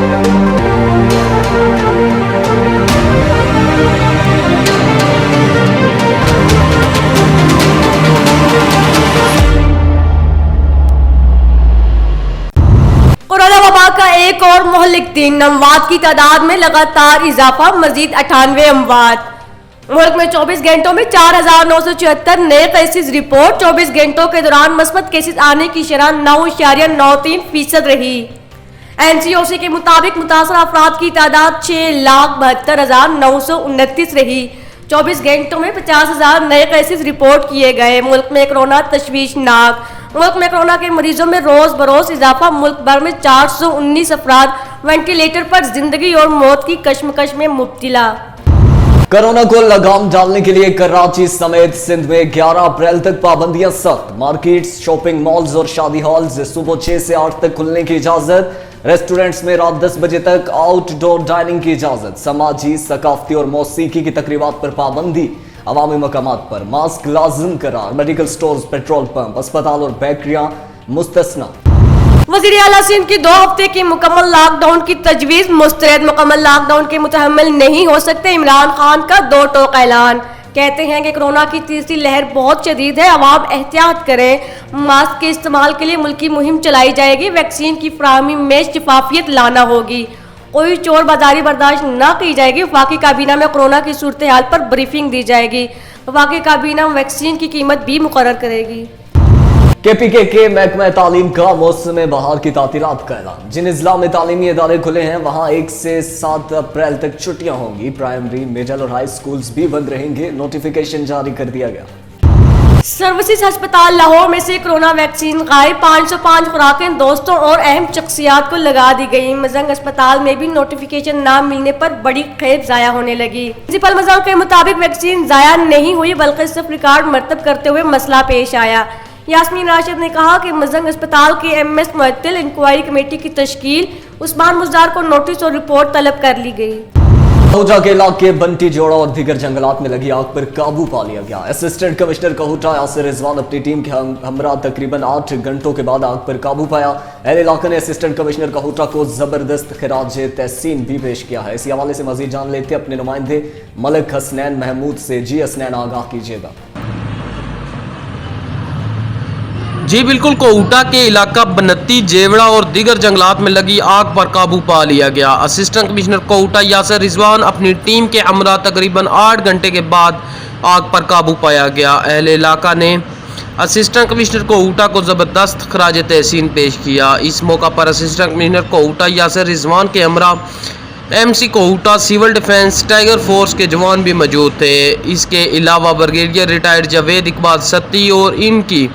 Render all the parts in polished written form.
Corona वबा का एक और मुहल्लिक दिन, अमवात की तादाद में लगातार इजाफा, मजीद 98 अमवात। मुल्क में 24 घंटों में 4,974 नए केसेस रिपोर्ट। 24 घंटों के दौरान मस्बत केसेस आने की शरह 9.93% रही। NCOC के मुताबिक मुतासर अफराद की तादाद 6,72,929 रही। 24 घंटों में 50,000 नए केसेस रिपोर्ट किए गए। मुल्क में कोरोना तशवीशनाक। मुल्क में कोरोना के मरीजों में रोज बरोज इजाफा। मुल्क भर में 419 अफराद वेंटिलेटर पर जिंदगी और मौत की कश्मकश में मुब्तला। कोरोना को लगाम डालने के लिए कराची समेत सिंध में 11 अप्रैल तक पाबंदियां सख्त। मार्केट्स, शॉपिंग मॉल्स और शादी हॉल्स सुबह 6 से 8 तक खुलने की इजाजत। रेस्टोरेंट्स में रात 10 बजे तक आउटडोर डाइनिंग की इजाजत। समाजी, सकाफती और मौसीकी की तकरीबात पर पाबंदी। अवामी मकामात पर मास्क लाजिम करार। मेडिकल स्टोर्स, पेट्रोल पंप, अस्पताल और बेकरियां मुस्तस्ना। वज़ीर आला सिंध की 2 हफ्ते की मुकम्मल लॉकडाउन की तजवीज़ मुस्तरद। मुकम्मल लॉकडाउन के मुतहम्मिल नहीं हो सकते। इमरान खान का 2 टोक ऐलान। कहते हैं कि कोरोना की तीसरी लहर बहुत शदीद है, अवाम एहतियात करें। मास्क के इस्तेमाल के लिए मुल्की मुहिम चलाई जाएगी। वैक्सीन की फराहमी में शफाफियत लाना होगी। कोई चोर बाजारी बर्दाश्त न की जाएगी। वफाकी काबीना में कोरोना की सूरत हाल पर ब्रीफिंग दी जाएगी। वफाकी काबीना वैक्सीन की कीमत भी मुकर्रर करेगी। KPK के महकमा तालीम का मौसम बहार की तातीरात का ऐलान। जिन इजला में तालीमी इदारे खुले हैं वहां 1 से 7 अप्रैल तक छुट्टियां होंगी। प्राइमरी, मिडिल और हाई स्कूल्स भी बंद रहेंगे। नोटिफिकेशन जारी कर दिया गया। सर्विसेज अस्पताल लाहौर में से कोरोना वैक्सीन गायब। 505 खुराकें दोस्तों और अहम शख्सियात को लगा दी गई। मजंग अस्पताल में भी नोटिफिकेशन न मिलने पर बड़ी खैर जाया होने लगी। प्रिंसिपल मजंग के मुताबिक वैक्सीन जाया नहीं हुई बल्कि सिर्फ रिकॉर्ड मरतब करते हुए मसला पेश आया। यास्मीन राशिद ने कहा कि मजंग अस्पताल के MS मुअत्तिल इंक्वायरी कमेटी की तश्कील। उस्मान मुजदार को नोटिस और रिपोर्ट तलब कर ली गई। कहूटा के इलाके बंटी जोड़ा और दीगर जंगलात में लगी आग पर काबू पा लिया गया। असिस्टेंट कमिश्नर कहूटा यासिर रिजवान अपनी टीम के हमरा तकरीबन 8 घंटों के बाद आग पर काबू पाया। अहले इलाका ने असिस्टेंट कमिश्नर कहूटा को जबरदस्त खिराज तहसीन भी पेश किया है। इसी हवाले से मजीद जान लेते अपने नुमाइंदे मलिक हसनैन महमूद से। जी हसनैन, आगाह कीजिएगा। जी बिल्कुल, कोहूटा के इलाका बनती, जेवड़ा और दीगर जंगलात में लगी आग पर काबू पा लिया गया। असिस्टेंट कमिश्नर कोहूटा यासिर रिजवान अपनी टीम के हमरा तकरीबन 8 घंटे के बाद आग पर काबू पाया गया। अहले इलाका ने असिस्टेंट कमिश्नर कोहूटा को ज़बरदस्त खराज तहसीन पेश किया। इस मौका पर असिस्टेंट कमिश्नर कोहूटा यासिर रिजवान के हमरा MC Kahuta, civil defence, tiger force के जवान भी मौजूद थे। इसके अलावा ब्रिगेडियर रिटायर्ड जावेद इकबाल सत्ती और इनकी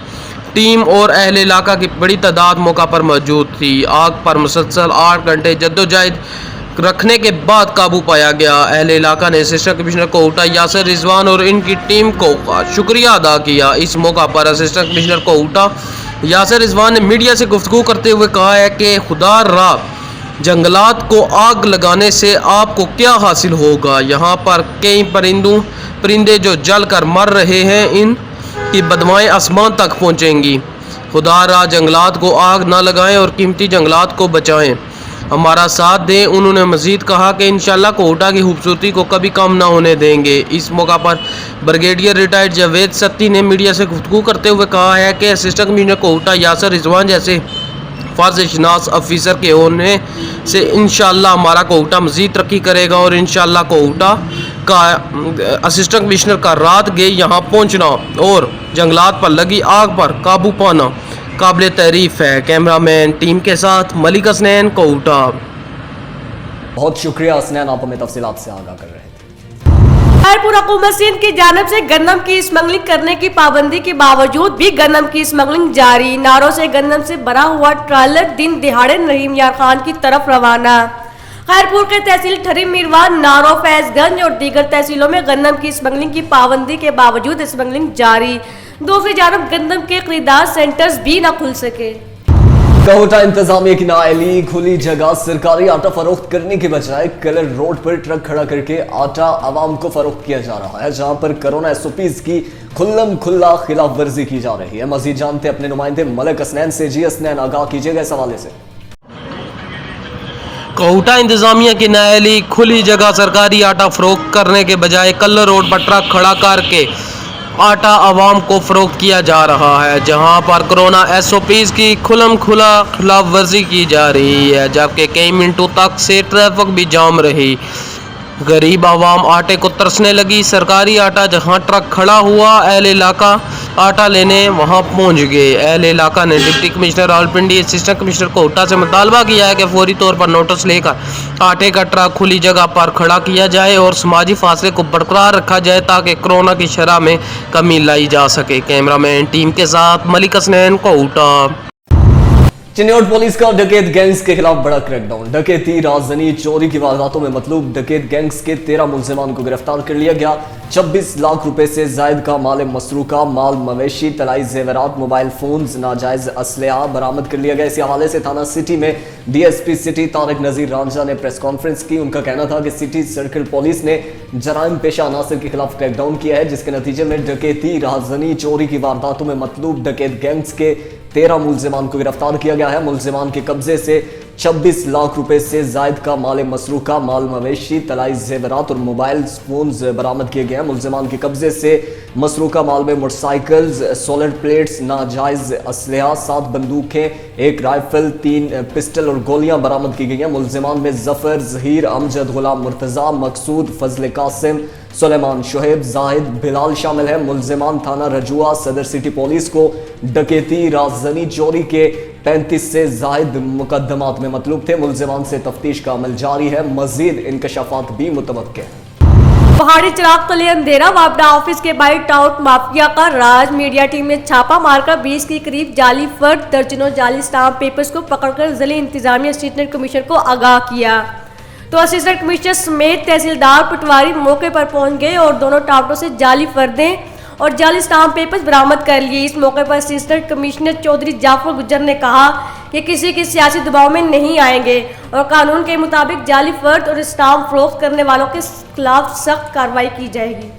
टीम और अहले इलाका की बड़ी तादाद मौका पर मौजूद थी। आग पर मुसलसल 8 घंटे जद्दोजहद रखने के बाद काबू पाया गया। अहले इलाका ने असिस्टेंट कमिश्नर कोहूटा यासिर रिजवान और इनकी टीम को शुक्रिया अदा किया। इस मौका पर असिस्टेंट कमिश्नर कोहूटा यासिर रिजवान ने मीडिया से गुफ्तगू करते हुए कहा है कि खुदा रा जंगलात को आग लगाने से आपको क्या हासिल होगा। यहाँ पर कई परिंदे जो जल कर मर रहे हैं, इन की बदमाएं आसमान तक पहुँचेंगी। खुदा रा जंगलात को आग ना लगाएं और कीमती जंगलात को बचाएं, हमारा साथ दें। उन्होंने मजीद कहा कि इंशाल्लाह कोहूटा की खूबसूरती को कभी कम ना होने देंगे। इस मौका पर ब्रिगेडियर रिटायर्ड जावेद सत्ती ने मीडिया से गुफ्तगू करते हुए कहा है कि असिस्टेंट कमिश्नर कोहूटा यासिर रिजवान जैसे फ़र्ज़शनास ऑफिसर के होने से इंशाल्लाह हमारा कोहूटा मज़ीद तरक्की करेगा और इंशाल्लाह कोहूटा का असिस्टेंट कमिश्नर का रात गए यहाँ पहुँचना और जंगलात पर लगी आग पर काबू पाना काबिल तारीफ है। कैमरामैन टीम के साथ मलिक हसनैन, कोहूटा। बहुत शुक्रिया हसनैन, आप हमें तफसीलात से आगाह कर रहे थे। खैरपुर हुकूमत सिंध की जानिब से गंदम की स्मगलिंग करने की पाबंदी के बावजूद भी गंदम की स्मगलिंग जारी। नारों से गंदम से भरा हुआ ट्रालर दिन दिहाड़े नईम यार खान की तरफ रवाना। खैरपुर के तहसील ठरी मीरवा, नारो, फैजगंज और दीगर तहसीलों में गंदम की स्मगलिंग की पाबंदी के बावजूद स्मगलिंग जारी। दूसरी जानब गंदम के खरीदार सेंटर्स भी न खुल सके। कहूटा इंतजामिया की नाअहली, खुली जगह सरकारी आटा फरोख्त करने के बजाय कलर रोड पर ट्रक खड़ा करके आटा आवाम को फरोख्त किया जा रहा है, जहां पर कोरोना SOPs की खुल्लम खुल्ला खिलाफ वर्जी की जा रही है। मजीद जानते अपने नुमाइंदे मलिक हसनैन से। जी हसनैन, आगाह कीजिएगा इस हवाले से। कोहटा इंतजामिया की नायली खुली जगह सरकारी आटा फरोख्त करने के बजाय कल्लर रोड पर ट्रक खड़ा करके आटा आवाम को फरोख्त किया जा रहा है, जहां पर कोरोना SOPs की खुला खिलाफ वर्जी की जा रही है, जबकि कई मिनटों तक से ट्रैफिक भी जाम रही। गरीब आवाम आटे को तरसने लगी। सरकारी आटा जहां ट्रक खड़ा हुआ, अहल इलाका आटा लेने वहां पहुंच गए। अहल इलाका ने deputy commissioner Rawalpindi assistant commissioner Kahuta से मुतालबा किया है कि फौरी तौर पर नोटिस लेकर आटे का ट्रक खुली जगह पर खड़ा किया जाए और समाजी फासले को बरकरार रखा जाए ताकि कोरोना की शरह में कमी लाई जा सके। कैमरामैन टीम के साथ मलिक हसनैन, कोहटा। चिन्नौट पुलिस का डकैत गैंग्स के खिलाफ बड़ा क्रैकडाउन। डकैती, राजधानी, चोरी की वारदातों में मतलूब डकैत गैंग्स के 13 मुलजिमान को गिरफ्तार कर लिया गया। 26 लाख रुपए से जायद का माल मसरूका, माल मवेशी, तलाई जेवरात, मोबाइल फोन्स, नाजायज असलहा बरामद कर लिया गया। इसी हवाले से थाना सिटी में DSP सिटी तारिक नजीर रांझा ने प्रेस कॉन्फ्रेंस की। उनका कहना था कि सिटी सर्किल पुलिस ने जराइम पेशा अनासर के खिलाफ क्रैकडाउन किया है, जिसके नतीजे में डकैती, राजधानी, चोरी की वारदातों में मतलूब डकैत गैंग्स के 13 मुलजिमान को गिरफ्तार किया गया है। मुलजिमान के कब्जे से 26 लाख रुपए से जायद का माल मसरूका, माल मवेशी, तलाई जेवरात और मोबाइल फोन्स बरामद किए गए हैं। मुलजिमान के कब्जे से मसरूका माल में मोटरसाइकिल्स, सोलर प्लेट्स, नाजायज असलहा, 7 बंदूकें, 1 राइफल, 3 पिस्टल और गोलियां बरामद की गई हैं। मुलजिमान में जफर, जहीर, अमजद, गुलाम मुर्तजा, मकसूद, फजल कासिम, सुलेमान, शुहेब, जाहिद, बिलाल शामिल है। मुलजिमान थाना रजुआ सदर सिटी पुलिस को डकैती, राजधानी, चोरी के 35 से जायद मुकदमात में मतलूब थे। मुलजिमान से तफ्तीश का अमल जारी है। मजीद इंकशाफात भी मुतवक्के हैं। पहाड़ी चिराग तले अंधेरा वापडा ऑफिस के बाइट आउट माफिया का राज। मीडिया टीम ने छापा मारकर 20 के करीब जाली फर्द, दर्जनों जाली स्टाम्प पेपर्स को पकड़कर जिले इंतजामिया असिस्टेंट कमिश्नर को आगाह किया। तो असिस्टेंट कमिश्नर समेत तहसीलदार पटवारी मौके पर पहुंच गए और दोनों टावरों से जाली फर्दें और जाली स्टाम्प पेपर्स बरामद कर लिए। इस मौके पर असिस्टेंट कमिश्नर चौधरी जाफर गुज्जर ने कहा कि किसी के सियासी दबाव में नहीं आएंगे और कानून के मुताबिक जाली फर्द और स्टाम्प फरोख्त करने वालों के खिलाफ सख्त कार्रवाई की जाएगी।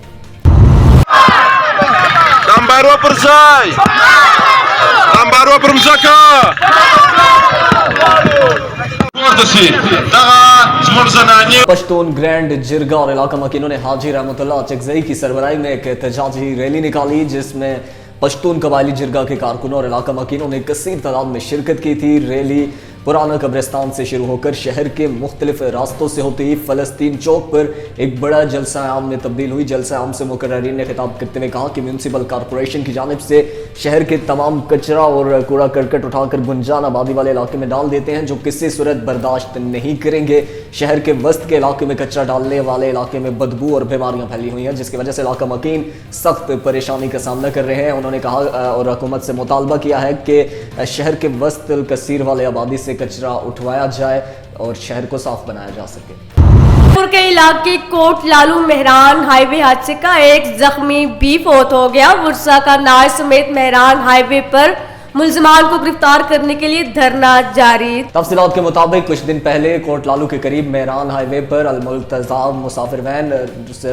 पश्तून ग्रैंड जिरगा और इलाका मकीनों ने हाजी रहमतुल्लाह चकजई की सरबराही में एक एहतजाजी रैली निकाली, जिसमें पश्तून कबायली जिरगा के कारकुनों और इलाका मकीनों ने कसीर तादाद में शिरकत की थी। रैली पुराना कब्रिस्तान से शुरू होकर शहर के मुख्तलिफ रास्तों से होती हुई फलस्तीन चौक पर एक बड़ा जलसा आम में तब्दील हुई। जलसा आम से मुकर्ररीन ने खिताब करते हुए कहा कि म्यूनसिपल कॉरपोरेशन की जानिब से शहर के तमाम कचरा और कूड़ा करकट उठाकर गुंजान आबादी वाले इलाके में डाल देते हैं, जो किसी सूरत बर्दाश्त नहीं करेंगे। शहर के वस्त के इलाके में कचरा डालने वाले इलाके में बदबू और बीमारियां फैली हुई हैं, जिसकी वजह से इलाका मकीन सख्त परेशानी का सामना कर रहे हैं। उन्होंने कहा और हुकूमत से मुतालबा किया है कि शहर के वस्त कसीर वाले आबादी से कचरा उठवाया जाए और शहर को साफ बनाया जा सके। के इलाके कोट लालू मेहरान हाईवे हादसे का एक जख्मी भी फौत हो गया। वर्षा का नाज समेत मेहरान हाईवे पर मुलजिमान को गिरफ्तार करने के लिए धरना जारी। तफसीलात के मुताबिक कुछ दिन पहले कोट लालू के करीब मेहरान हाईवे पर अलमुल्तज़ा मुसाफिर वैन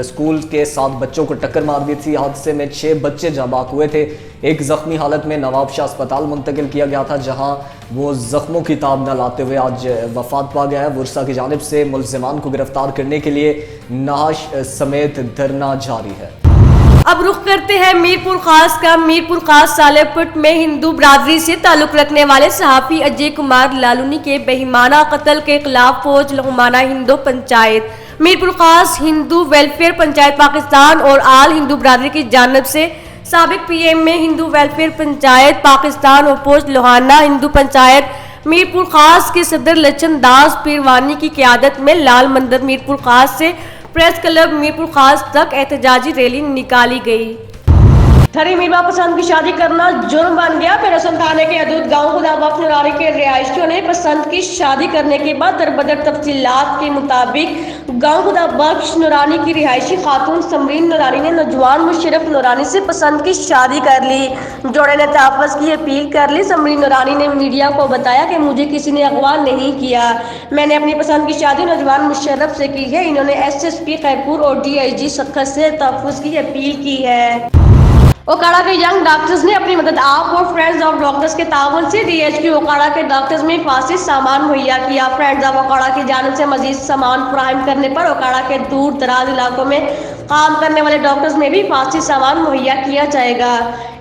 स्कूल के 7 बच्चों को टक्कर मार दी थी। हादसे में 6 बच्चे जाबाक हुए थे। एक जख्मी हालत में नवाबशाह अस्पताल मुंतकिल किया गया था, जहां वो जख्मों की ताब न लाते हुए आज वफात पा गया है। वर्षा की जानिब से मुलजिमान को गिरफ्तार करने के लिए नाश समेत धरना जारी है। अब रुख करते हैं मीरपुर खास का। मीरपुर खास सालेपट में हिंदू बरादरी से ताल्लुक रखने वाले सहाफी अजय कुमार लालूनी के बेईमाना कत्ल के खिलाफ फौज लहुमाना हिंदू पंचायत, मीरपुर खास हिंदू वेलफेयर पंचायत पाकिस्तान और आल हिंदू बरादरी की जानिब से साबिक PM में हिंदू वेलफेयर पंचायत पाकिस्तान और फौज लुहाना हिंदू पंचायत मीरपुर खास के सदर लचन दास पीरवानी की क़यादत में लाल मंदिर मीरपुर खास से प्रेस क्लब मीरपुर खास तक एहतजाजी रैली निकाली गई। ठरी मीरवा पसंद की शादी करना जुर्म बन गया। पेरोसन थाने के हदूद गांव खुदा बख्श नुरानी के रिहायशियों ने पसंद की शादी करने के बाद दरबदर तफसीलात के मुताबिक गांव खुदा बख्श नुरानी की रिहायशी खातून समरीन नुरानी ने नौजवान मुशर्रफ नुरानी से पसंद की शादी कर ली। जोड़े ने तहफ़्फ़ुज़ की अपील कर ली। समरीन नुरानी ने मीडिया को बताया कि मुझे किसी ने अगवा नहीं किया, मैंने अपनी पसंद की शादी नौजवान मुशर्रफ से की है। इन्होंने SSP खैरपुर और DIG सखत से तहफ़्फ़ुज़ की अपील की है। ओकाड़ा के यंग डॉक्टर्स ने अपनी मदद आप और फ्रेंड्स ऑफ डॉक्टर्स के ताउन से डीएचक्यू ओकाड़ा के डॉक्टर्स में फासिल सामान मुहैया किया। फ्रेंड्स ऑफ ओकाड़ा की जानिब से मजीद सामान फराहम करने पर ओकाड़ा के दूर दराज इलाकों में काम करने वाले डॉक्टर्स में भी फासिल सामान मुहैया किया जाएगा।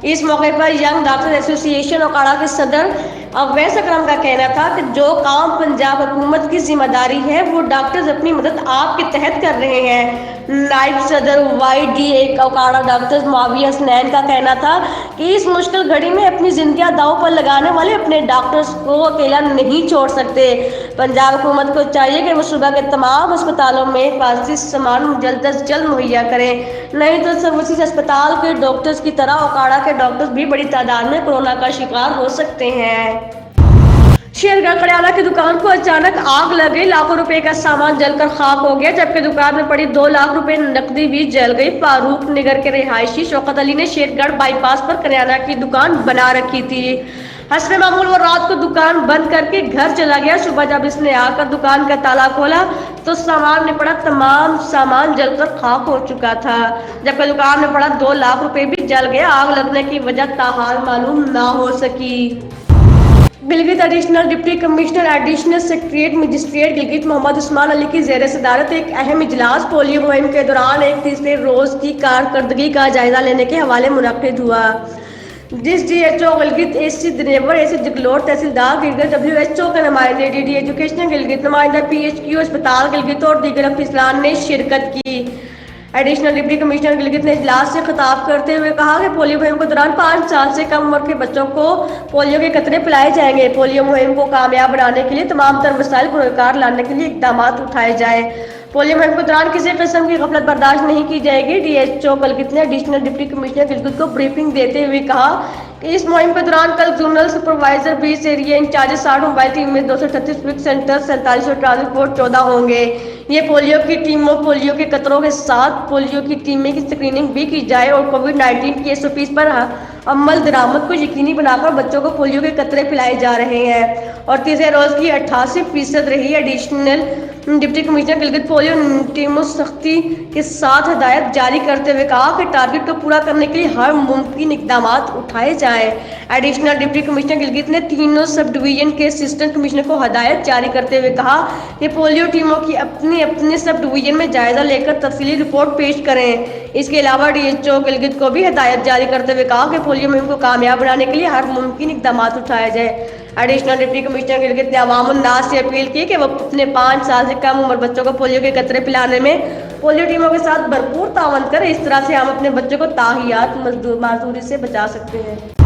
इस मौके पर यंग डॉक्टर एसोसिएशन ओकाड़ा के सदर अवैस अकरम का कहना था कि जो काम पंजाब हुकूमत की जिम्मेदारी है वो डॉक्टर्स अपनी मदद आपके तहत कर रहे हैं। नायब सदर YDA ओकाड़ा डॉक्टर मुआविया हसनैन का कहना था कि इस मुश्किल घड़ी में अपनी जिंदगियां दांव पर लगाने वाले अपने डॉक्टर्स को अकेला नहीं छोड़ सकते। पंजाब हुकूमत को चाहिए कि वो सूबा के तमाम अस्पतालों में फासिल सामान जल्द अज जल्द मुहैया करें, नहीं तो सर्विसेज अस्पताल के डॉक्टर्स की तरह ओकाड़ा के डॉक्टर्स भी बड़ी तादाद में कोरोना का शिकार हो सकते हैं। शेरगढ़ कड़ियाला की दुकान को अचानक आग लग गई, लाखों रुपए का सामान जलकर खाक हो गया, जबकि दुकान में पड़ी 2 लाख रुपए नकदी भी जल गई। फारूक नगर के रिहायशी शौकत अली ने शेरगढ़ बाईपास पर करियाना की दुकान बना रखी थी। हस्बे मामूल वो रात को दुकान बंद करके घर चला गया। सुबह जब इसने आकर दुकान का ताला खोला तो सामान में पड़ा तमाम सामान जलकर खाक हो चुका था, जबकि दुकान में पड़ा 2 लाख रुपए भी जल गया। आग लगने की वजह ताहाल मालूम ना हो सकी। Gilgit additional deputy commissioner additional secretariat magistrate Gilgit Mohammad Usman Ali की ज़ेर सदारत एक अहम इजलास पोलियो मुहिम के दौरान एक तीसरे रोज की कारकर्दगी का जायजा लेने के हवाले मुनक्किद हुआ, जिस DHO Gilgit, AC दिनेवर, AC Jaglot, tehsildar Gilgit, WHO के नुमाइंदे, DD एजुकेशन गिलगित, नुमाइंदा PHQ अस्पताल गिलगित और दीगर अफसरान ने शिरकत की। एडिशनल डिप्टी कमिश्नर गिलगित ने इजलास से खिताब करते हुए कहा कि पोलियो मुहिम के दौरान 5 साल से कम उम्र के बच्चों को पोलियो के कतरे पिलाए जाएंगे। पोलियो मुहिम को कामयाब बनाने के लिए तमाम तर वसाइल पुरकार लाने के लिए इकदाम उठाए जाए। पोलियो मुहिम के दौरान किसी किस्म की गफलत बर्दाश्त नहीं की जाएगी। DHO गिलगित ने एडिशनल डिप्टी कमिश्नर गिलगित को ब्रीफिंग देते हुए कहा कि इस मुहिम के दौरान कल zonal supervisor 20 area in charge 60 mobile team में 238 क्विक सेंटर 47 ट्रांसपोर्ट 14 होंगे। ये पोलियो की टीमों पोलियो के कतरों के साथ पोलियो की टीमें की स्क्रीनिंग भी की जाए और कोविड-19 की SOPs पर अमल दरामद को यकीनी बनाकर बच्चों को पोलियो के कतरे पिलाए जा रहे हैं। और तीसरे रोज की 88% रही। Additional deputy commissioner Gilgit polio टीमों सख्ती के साथ हिदायत जारी करते हुए कहा कि टारगेट को पूरा करने के लिए हर मुमकिन इकदाम उठाए जाएं। एडिशनल डिप्टी कमिश्नर गिलगित ने तीनों सब डिवीजन के असिस्टेंट कमिश्नर को हिदायत जारी करते हुए कहा कि पोलियो टीमों की अपने सब डिवीजन में जायजा लेकर तफसीली रिपोर्ट पेश करें। इसके अलावा DHO गिलगित को भी हिदायत जारी करते हुए कहा कि पोलियो मुहिम को कामयाब बनाने के लिए हर मुमकिन इकदाम उठाए जाए। एडिशनल डिप्टी कमिश्नर गिलगित ने अवामुन्नास से अपील की कि वो अपने 5 साल से कम उम्र बच्चों को पोलियो के कतरे पिलाने में पोलियो टीमों के साथ भरपूर तावन करें। इस तरह से हम अपने बच्चों को ताहियात माजूरी से बचा सकते हैं।